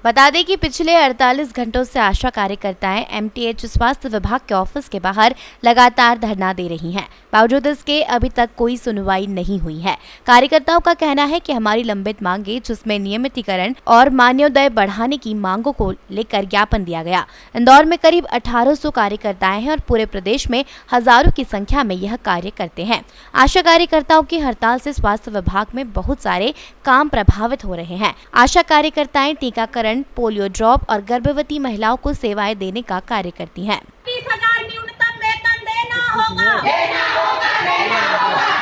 बता दें कि पिछले 48 घंटों से आशा कार्यकर्ताएं एमटीएच स्वास्थ्य विभाग के ऑफिस के बाहर लगातार धरना दे रही हैं। बावजूद इसके अभी तक कोई सुनवाई नहीं हुई है। कार्यकर्ताओं का कहना है कि हमारी लंबित मांगे, जिसमें नियमितीकरण और मान्योदय बढ़ाने की मांगों को लेकर ज्ञापन दिया गया। इंदौर में करीब 1800 कार्यकर्ताएं हैं और पूरे प्रदेश में हजारों की संख्या में यह कार्य करते हैं। आशा कार्यकर्ताओं की हड़ताल से स्वास्थ्य विभाग में बहुत सारे काम प्रभावित हो रहे हैं। आशा कार्यकर्ताएं टीकाकरण, पोलियो ड्रॉप और गर्भवती महिलाओं को सेवाएं देने का कार्य करती हैं। 30,000 न्यूनतम वेतन देना होगा।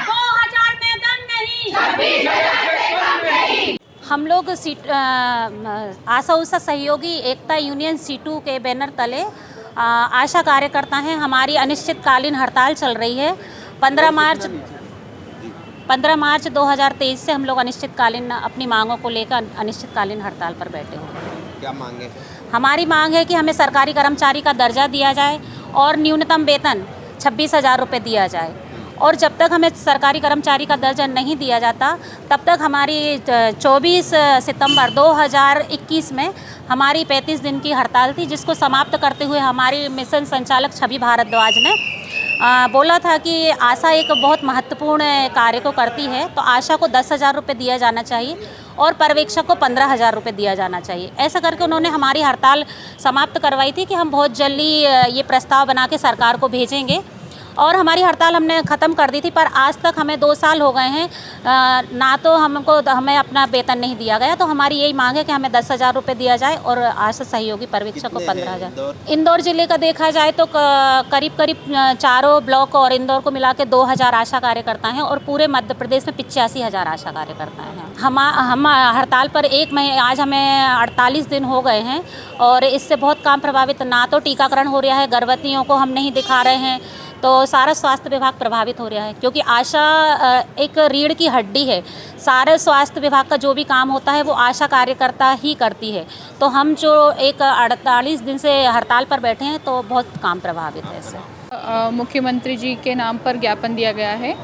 2000 वेतन नहीं, 26,000 से कम नहीं। हम लोग आशा उषा सहयोगी एकता यूनियन C2 के बैनर तले आशा कार्यकर्ता हैं। हमारी अनिश्चितकालीन हड़ताल चल रही है। 15 मार्च 2023 से हम लोग अनिश्चितकालीन अपनी मांगों को लेकर अनिश्चितकालीन हड़ताल पर बैठे हुए हैं। क्या मांग है? हमारी मांग है कि हमें सरकारी कर्मचारी का दर्जा दिया जाए और न्यूनतम वेतन 26,000 रुपये दिया जाए। और जब तक हमें सरकारी कर्मचारी का दर्जा नहीं दिया जाता, तब तक हमारी 24 सितंबर 2021 में हमारी 35 दिन की हड़ताल थी, जिसको समाप्त करते हुए हमारी मिशन संचालक छवि भारद्वाज ने बोला था कि आशा एक बहुत महत्वपूर्ण कार्य को करती है, तो आशा को 10,000 रुपये दिया जाना चाहिए और पर्यवेक्षक को 15,000 रुपये दिया जाना चाहिए। ऐसा करके उन्होंने हमारी हड़ताल समाप्त करवाई थी कि हम बहुत जल्दी ये प्रस्ताव बना के सरकार को भेजेंगे। और हमारी हड़ताल हमने ख़त्म कर दी थी, पर आज तक हमें 2 साल हो गए हैं, ना तो हमें अपना वेतन नहीं दिया गया। तो हमारी यही मांग है कि हमें 10,000 रुपये दिया जाए और आशा सहयोगी पर्यवेक्षक को 15,000। इंदौर जिले का देखा जाए तो करीब चारों ब्लॉक और इंदौर को मिला के 2,000 आशा कार्यकर्ता हैं और पूरे मध्य प्रदेश में 85,000 आशा कार्यकर्ता हैं। हम हड़ताल पर आज हमें 48 दिन हो गए हैं और इससे बहुत काम प्रभावित। ना तो टीकाकरण हो रहा है, गर्भवतियों को हम नहीं दिखा रहे हैं, तो सारा स्वास्थ्य विभाग प्रभावित हो रहा है, क्योंकि आशा एक रीढ़ की हड्डी है। सारे स्वास्थ्य विभाग का जो भी काम होता है वो आशा कार्यकर्ता ही करती है। तो हम जो एक 48 दिन से हड़ताल पर बैठे हैं, तो बहुत काम प्रभावित है इससे। मुख्यमंत्री जी के नाम पर ज्ञापन दिया गया है,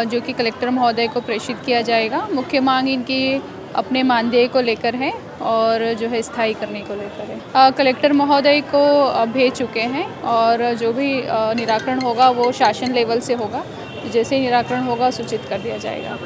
जो कि कलेक्टर महोदय को प्रेषित किया जाएगा। मुख्य मांग इनकी अपने मानदेय को लेकर है और जो है स्थायी करने को लेकर है। कलेक्टर महोदय को भेज चुके हैं और जो भी निराकरण होगा वो शासन लेवल से होगा। जैसे ही निराकरण होगा सूचित कर दिया जाएगा।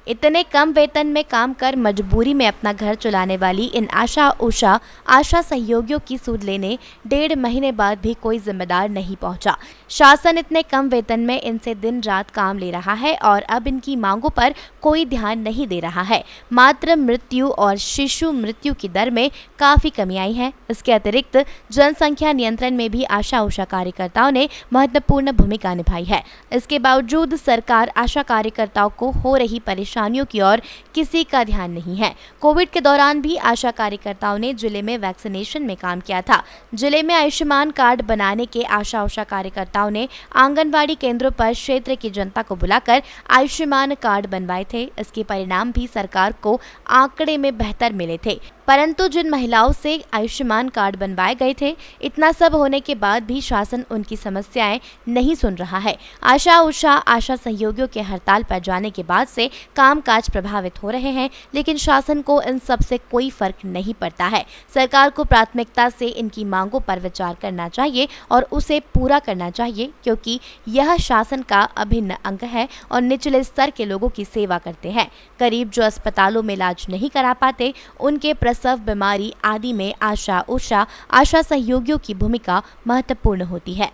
इतने कम वेतन में काम कर मजबूरी में अपना घर चलाने वाली इन आशा सहयोगियों की सूद लेने 1.5 महीने बाद भी कोई जिम्मेदार नहीं पहुंचा। शासन इतने कम वेतन में इनसे दिन रात काम ले रहा है और अब इनकी मांगों पर कोई ध्यान नहीं दे रहा है। मातृ मृत्यु और शिशु मृत्यु की दर में काफ़ी कमी आई है। इसके अतिरिक्त जनसंख्या नियंत्रण में भी आशा कार्यकर्ताओं ने महत्वपूर्ण भूमिका निभाई है। इसके बावजूद सरकार आशा कार्यकर्ताओं को हो रही परेशानियों की ओर किसी का ध्यान नहीं है। कोविड के दौरान भी आशा कार्यकर्ताओं ने जिले में वैक्सीनेशन में काम किया था। जिले में आयुष्मान कार्ड बनाने के आशा कार्यकर्ताओं ने आंगनबाड़ी केंद्रों पर क्षेत्र की जनता को बुलाकर आयुष्मान कार्ड बनवाए थे। इसके परिणाम भी सरकार को आंकड़े में बेहतर मिले थे, परंतु जिन महिलाओं से आयुष्मान कार्ड बनवाए गए थे, इतना सब होने के बाद भी शासन उनकी समस्याएं नहीं सुन रहा है। आशा सहयोगियों के हड़ताल पर जाने के बाद से कामकाज प्रभावित हो रहे हैं, लेकिन शासन को इन सब से कोई फर्क नहीं पड़ता है। सरकार को प्राथमिकता से इनकी मांगों पर विचार करना चाहिए और उसे पूरा करना चाहिए, क्योंकि यह शासन का अभिन्न अंग है और निचले स्तर के लोगों की सेवा करते हैं। गरीब जो अस्पतालों में इलाज नहीं करा पाते, उनके प्रसव, बीमारी आदि में आशा सहयोगियों की भूमिका महत्वपूर्ण होती है।